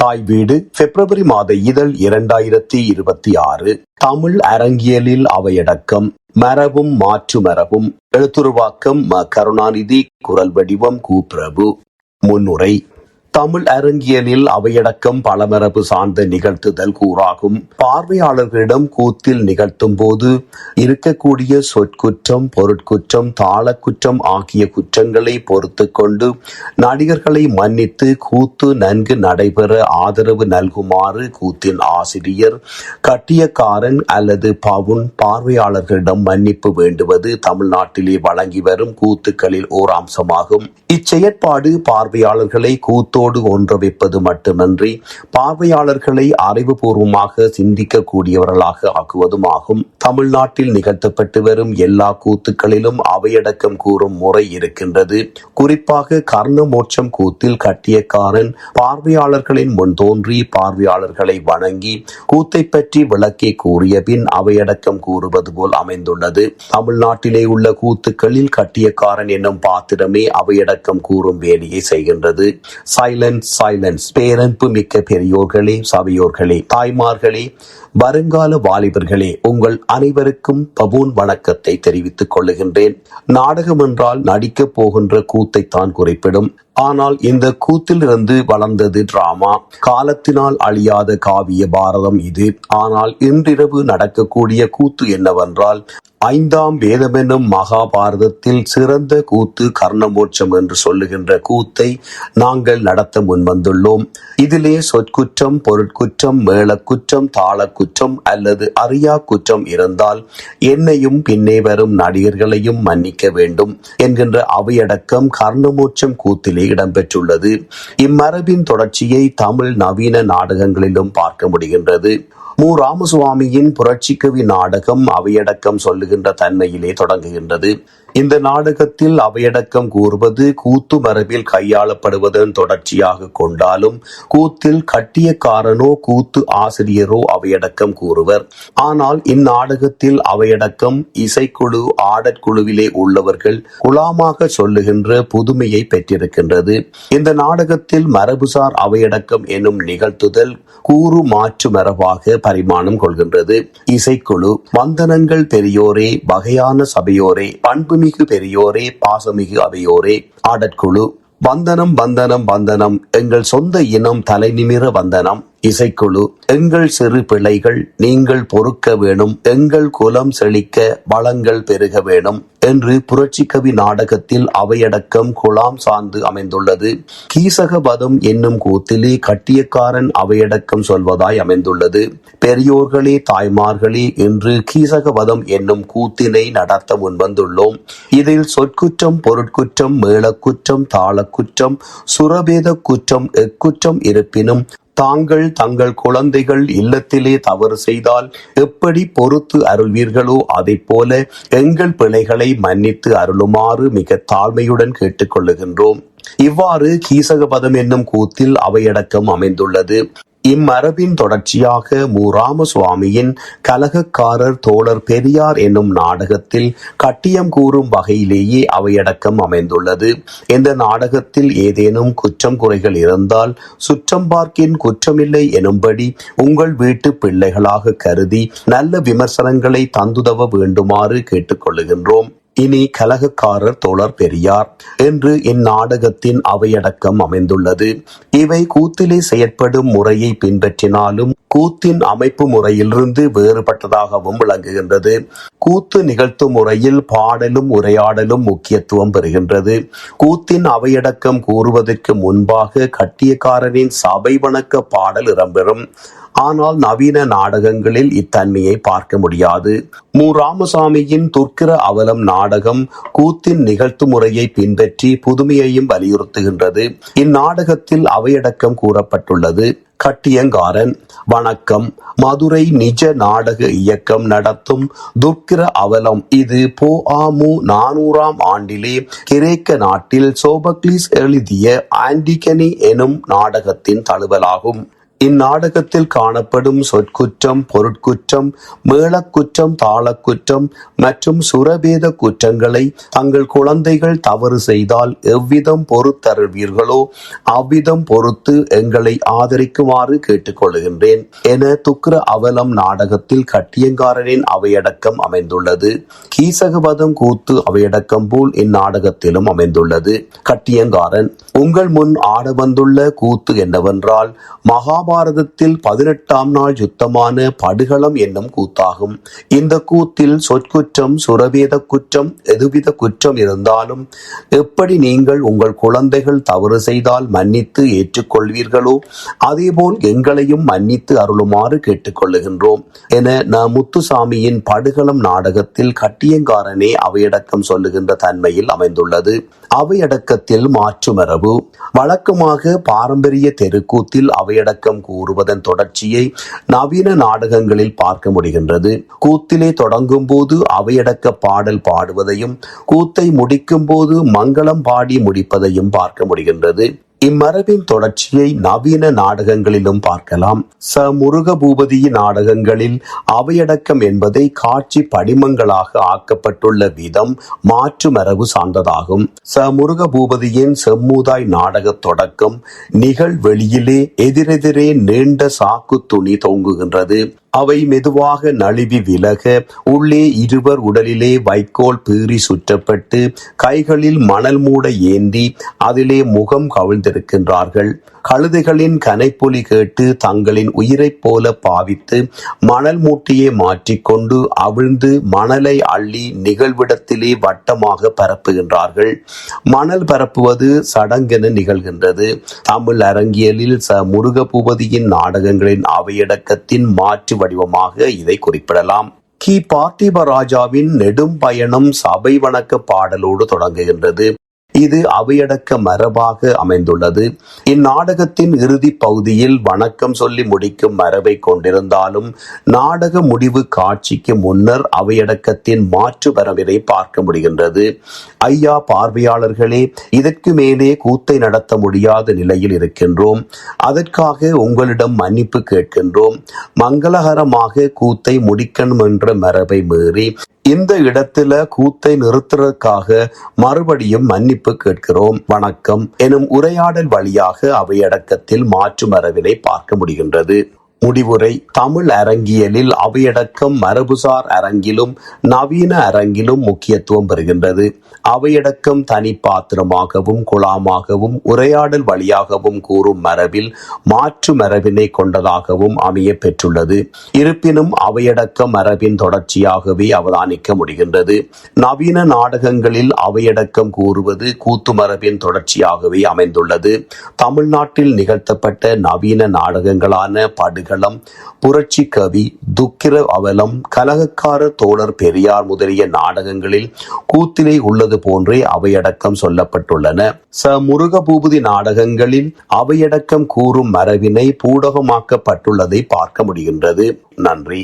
தாய் வீடு பிப்ரவரி மாத இதழ் 2026. தமிழ் அரங்கியலில் அவையடக்கம். மரபும் மாற்று மரபும். எழுத்துருவாக்கம் கருணாநிதி. குரல் வடிவம் பிரபு. முன்னுரை. தமிழ் அரங்கியலில் அவையடக்கம் பலமரபு சார்ந்த நிகழ்த்துதல் கூறாகும். பார்வையாளர்களிடம் கூத்தில் நிகழ்த்தும் போது இருக்கக்கூடிய சொற்குற்றம், பொருட்குற்றம், தாளக்குற்றம் ஆகிய குற்றங்களை பொறுத்து கொண்டு நடிகர்களை மன்னித்து கூத்து நன்கு நடைபெற ஆதரவு நல்குமாறு கூத்தின் ஆசிரியர், கட்டியக்காரன் அல்லது பவுன் பார்வையாளர்களிடம் மன்னிப்பு வேண்டுவது தமிழ்நாட்டிலே வழங்கி வரும் கூத்துக்களில் ஓர் அம்சமாகும். இச்செயற்பாடு பார்வையாளர்களை கூத்தோ ஒன்று வைப்பது மட்டுமன்றி பார்வையாளர்களை அறிவுபூர்வமாக சிந்திக்கக்கூடியவர்களாக ஆக்குவதும் ஆகும். தமிழ்நாட்டில் நிகழ்த்தப்பட்டு வரும் எல்லா கூத்துக்களிலும் அவையடக்கம் கூறும் முறை இருக்கின்றது. குறிப்பாக கர்ணமோட்சம் கூத்தில் கட்டியக்காரன் பார்வையாளர்களின் முன் தோன்றி பார்வையாளர்களை வணங்கி கூத்தை பற்றி விளக்கி கூறிய பின் அவையடக்கம் கூறுவது போல் அமைந்துள்ளது. தமிழ்நாட்டிலே உள்ள கூத்துக்களில் கட்டியக்காரன் என்னும் பாத்திரமே அவையடக்கம் கூறும் வேலையை செய்கின்றது. சைலன்ஸ். பேரன்பு மிக்க பெரியோர்களே, சபையோர்களே, தாய்மார்களே, வருங்கால வாலிபர்களே, உங்கள் அனைவருக்கும் பபூன் வணக்கத்தை தெரிவித்துக் கொள்ளுகின்றேன். நாடகம் என்றால் நடிக்கப் போகின்ற கூத்தைத்தான் குறிப்பிடும். ஆனால் இந்த கூத்திலிருந்து வளர்ந்தது டிராமா. காலத்தினால் அழியாத காவிய பாரதம் இது. ஆனால் இன்றிரவு நடக்கக்கூடிய கூத்து என்னவென்றால், 5ஆம் வேதமெனும் மகாபாரதத்தில் சிறந்த கூத்து கர்ணமோட்சம் என்று சொல்லுகின்ற கூத்தை நாங்கள் நடத்த முன்வந்துள்ளோம். இதிலே சொற்குற்றம், பொருட்குற்றம், மேளக்குற்றம், தாளக்குற்றம் அல்லது அறியா குற்றம் இருந்தால் என்னையும் பின்னே வரும் நடிகர்களையும் மன்னிக்க வேண்டும் என்கின்ற அவையடக்கம் கர்ணமோட்சம் கூத்திலே இடம்பெற்றுள்ளது. இம்மரபின் தொடர்ச்சியை தமிழ் நவீன நாடகங்களிலும் பார்க்க முடிகின்றது. ராமசுவாமியின் புரட்சிக்கவி நாடகம் அவையடக்கம் சொல்லுகின்ற தன்மையிலே தொடங்குகின்றது. இந்த நாடகத்தில் அவையடக்கம் கூறுவது கூத்து மரபில் கையாளப்படுவதன் தொடர்ச்சியாக கொண்டாலும் கூத்தில் கட்டியக்காரனோ கூத்து ஆசிரியரோ அவையடக்கம் கூறுவர். ஆனால் இந்நாடகத்தில் அவையடக்கம் இசைக்குழு, ஆடற்குழுவிலே உள்ளவர்கள் குழாமாக சொல்லுகின்ற புதுமையை பெற்றிருக்கின்றது. இந்த நாடகத்தில் மரபுசார் அவையடக்கம் என்னும் நிகழ்த்துதல் கூறு மாற்று மரபாக பரிமாணம் கொள்கின்றது. இசைக்குழு: வந்தனங்கள் பெரியோரே, வகையான சபையோரே, பண்புமிகு பெரியோரே, பாசமிகு அவையோரே. ஆடற்குழு: வந்தனம் வந்தனம் வந்தனம், எங்கள் சொந்த இனம் தலை நிமிர வந்தனம். இசைக்குழு: எங்கள் சிறு பிள்ளைகள் நீங்கள் பொறுக்க வேணும், எங்கள் குலம் செழிக்க வளங்கள் பெருக வேணும் என்று புரட்சிக்கவி நாடகத்தில் அவையடக்கம் குலாம் சார்ந்து அமைந்துள்ளது. கீசகபதம் என்னும் கூத்திலே கட்டியக்காரன் அவையடக்கம் சொல்வதாய் அமைந்துள்ளது. பெரியோர்களே, தாய்மார்களே என்று கீசகபதம் என்னும் கூத்தினை நடத்த முன்வந்துள்ளோம். இதில் சொற்குற்றம், பொருட்குற்றம், மேளக்குற்றம், தாளக்குற்றம், சுரபேத குற்றம் எக்குற்றம் இருப்பினும் தங்கள் குழந்தைகள் இல்லத்திலே தவறு செய்தால் எப்படி பொறுத்து அருள்வீர்களோ அதை போல எங்கள் பிழைகளை மன்னித்து அருளுமாறு மிக தாழ்மையுடன் கேட்டுக்கொள்ளுகின்றோம். இவ்வாறு கீசகபதம் என்னும் கூத்தில் அவையடக்கம் அமைந்துள்ளது. இம்மரபின் தொடர்ச்சியாக ராமசுவாமியின் கலகக்காரர் தோழர் பெரியார் என்னும் நாடகத்தில் கட்டியம் கூறும் வகையிலேயே அவையடக்கம் அமைந்துள்ளது. இந்த நாடகத்தில் ஏதேனும் குற்றம் குறைகள் இருந்தால் சுற்றம் பார்க்கின் குற்றமில்லை எனும்படி உங்கள் வீட்டு பிள்ளைகளாக கருதி நல்ல விமர்சனங்களை தந்துதவ வேண்டுமாறு கேட்டுக்கொள்ளுகின்றோம். இனி கலகக்காரர் தோழர் பெரியார் என்று இந்நாடகத்தின் அவையடக்கம் அமைந்துள்ளது. இவை கூத்திலே செயற்படும் முறையை பின்பற்றினாலும் கூத்தின் அமைப்பு முறையிலிருந்து வேறுபட்டதாகவும் விளங்குகின்றது. கூத்து நிகழ்த்தும் முறையில் பாடலும் உரையாடலும் முக்கியத்துவம் பெறுகின்றது. கூத்தின் அவையடக்கம் கூறுவதற்கு முன்பாக கட்டியக்காரனின் சபை வணக்க பாடல் இடம்பெறும். ஆனால் நவீன நாடகங்களில் இத்தன்மையை பார்க்க முடியாது. ராமசாமியின் துர்க்கிர அவலம் நாடகம் கூத்தின் நிகழ்த்து முறையை பின்பற்றி புதுமையையும் வலியுறுத்துகின்றது. இந்நாடகத்தில் அவையடக்கம் கூறப்பட்டுள்ளது. கட்டியங்காரன்: வணக்கம். மதுரை நிஜ நாடக இயக்கம் நடத்தும் துர்க்கிர அவலம் இது பொ.ஆ.மு. 400ஆம் ஆண்டிலே கிரேக்க நாட்டில் சோபக்லீஸ் எழுதிய ஆன்டிகனி எனும் நாடகத்தின் தழுவலாகும். இந்நாடகத்தில் காணப்படும் சொற்குற்றம், பொருட்குற்றம், மேளக்குற்றம், தாளக்குற்றம் மற்றும் சுரபேத குற்றங்களை தங்கள் குழந்தைகள் தவறு செய்தால் எவ்விதம் பொறுத்தருள்வீர்களோ அவ்விதம் பொறுத்து எங்களை ஆதரிக்குமாறு கேட்டுக்கொள்கின்றேன் என துக்ர அவலம் நாடகத்தில் கட்டியங்காரனின் அவையடக்கம் அமைந்துள்ளது. கீசகவதம் கூத்து அவையடக்கம் போல் இந்நாடகத்திலும் அமைந்துள்ளது. கட்டியங்காரன்: உங்கள் முன் ஆட வந்துள்ள கூத்து என்னவென்றால் மகாபாரதத்தில் 18ஆம் நாள் யுத்தமான படுகளம் என்னும் கூத்தாகும். இந்த கூத்தில் சொற்குற்றம், சுரவேத குற்றம், எதுவித குற்றம் இருந்தாலும் எப்படி நீங்கள் உங்கள் குழந்தைகள் தவறு செய்தால் மன்னித்து ஏற்றுக்கொள்வீர்களோ அதேபோல் எங்களையும் மன்னித்து அருளுமாறு கேட்டுக்கொள்ளுகின்றோம் என முத்துசாமியின் படுகளம் நாடகத்தில் கட்டியங்காரனே அவையடக்கம் சொல்லுகின்ற தன்மையில் அமைந்துள்ளது. அவையடக்கத்தில் மாற்று மரபு. வழக்கமாக பாரம்பரிய தெருக்கூத்தில் அவையடக்கம் கூறுவதன் தொடர்ச்சியை நவீன நாடகங்களில் பார்க்க முடிகின்றது. கூத்திலே தொடங்கும் போது அவையடக்க பாடல் பாடுவதையும் கூத்தை முடிக்கும் போது மங்களம் பாடி முடிப்பதையும் பார்க்க முடிகின்றது. இம்மரபின் தொடர்ச்சியை நவீன நாடகங்களிலும் பார்க்கலாம். முருகபூபதி நாடகங்களில் அவையடக்கம் என்பதை காட்சி படிமங்களாக ஆக்கப்பட்டுள்ள விதம் மாற்று மரபு சார்ந்ததாகும். முருகபூபதியின் செம்மூதாய் நாடக தொடக்கம் நிகழ்வெளியிலே எதிரெதிரே நீண்ட சாக்கு துணி தொங்குகின்றது. அவை மெதுவாக நழுவி விலக உள்ளே இருவர் உடலிலே வைக்கோல் பீறி சுற்றப்பட்டு கைகளில் மணல் மூட ஏந்தி அதிலே முகம் கவிழ்ந்திருக்கின்றார்கள். கழுதைகளின் கனைப்பொலி கேட்டு தங்களின் உயிரைப் போல பாவித்து மணல் மூட்டையை மாற்றிக்கொண்டு அவிழ்ந்து மணலை அள்ளி நிகழ்விடத்திலே வட்டமாக பரப்புகின்றார்கள். மணல் பரப்புவது சடங்கென நிகழ்கின்றது. தமிழ் அரங்கியலில் முருகபூபதியின் நாடகங்களின் அவையடக்கத்தின் மாற்று வடிவமாக இதை குறிப்பிடலாம். பார்த்திபராஜாவின் நெடும் பயணம் சபை வணக்க பாடலோடு தொடங்குகின்றது. இது அவையடக்க மரபாக அமைந்துள்ளது. இந்நாடகத்தின் இறுதி பகுதியில் வணக்கம் சொல்லி முடிக்கும் மரபை கொண்டிருந்தாலும் நாடக முடிவு காட்சிக்கு முன்னர் அவையடக்கத்தின் மாற்று மரபினை பார்க்க முடிகின்றது. ஐயா பார்வையாளர்களே, இதற்கு மேலே கூத்தை நடத்த முடியாத நிலையில் இருக்கின்றோம். அதற்காக உங்களிடம் மன்னிப்பு கேட்கின்றோம். மங்களகரமாக கூத்தை முடிக்கணும் என்ற மரபை மீறி இந்த இடத்துல கூத்தை நிறுத்துறதுக்காக மறுபடியும் மன்னிப்பு கேட்கிறோம், வணக்கம் எனும் உரையாடல் வழியாக அவையடக்கத்தில் மாற்று மரபினை பார்க்க முடிகின்றது. முடிவுரை. தமிழ் அரங்கியலில் அவையடக்கம் மரபுசார் அரங்கிலும் நவீன அரங்கிலும் முக்கியத்துவம் பெறுகின்றது. அவையடக்கம் தனி பாத்திரமாகவும் குழாமாகவும் உரையாடல் வழியாகவும் கூறும் மரபில் மாற்று மரபினை கொண்டதாகவும் அமைய பெற்றுள்ளது. இருப்பினும் அவையடக்கம் மரபின் தொடர்ச்சியாகவே அவதானிக்க முடிகின்றது. நவீன நாடகங்களில் அவையடக்கம் கூறுவது கூத்து மரபின் தொடர்ச்சியாகவே அமைந்துள்ளது. தமிழ்நாட்டில் நிகழ்த்தப்பட்ட நவீன நாடகங்களான படுகளம், புரட்சி கவி, துக்கிர அவலம், கலகக்கார தோழர் பெரியார் முதலிய நாடகங்களில் கூத்திலே உள்ளது போன்றே அவையடக்கம் சொல்லப்பட்டுள்ளன. முருகபூபதி நாடகங்களில் அவையடக்கம் கூறும் மரபினை பூடகமாக்கப்பட்டுள்ளதை பார்க்க முடிகின்றது. நன்றி.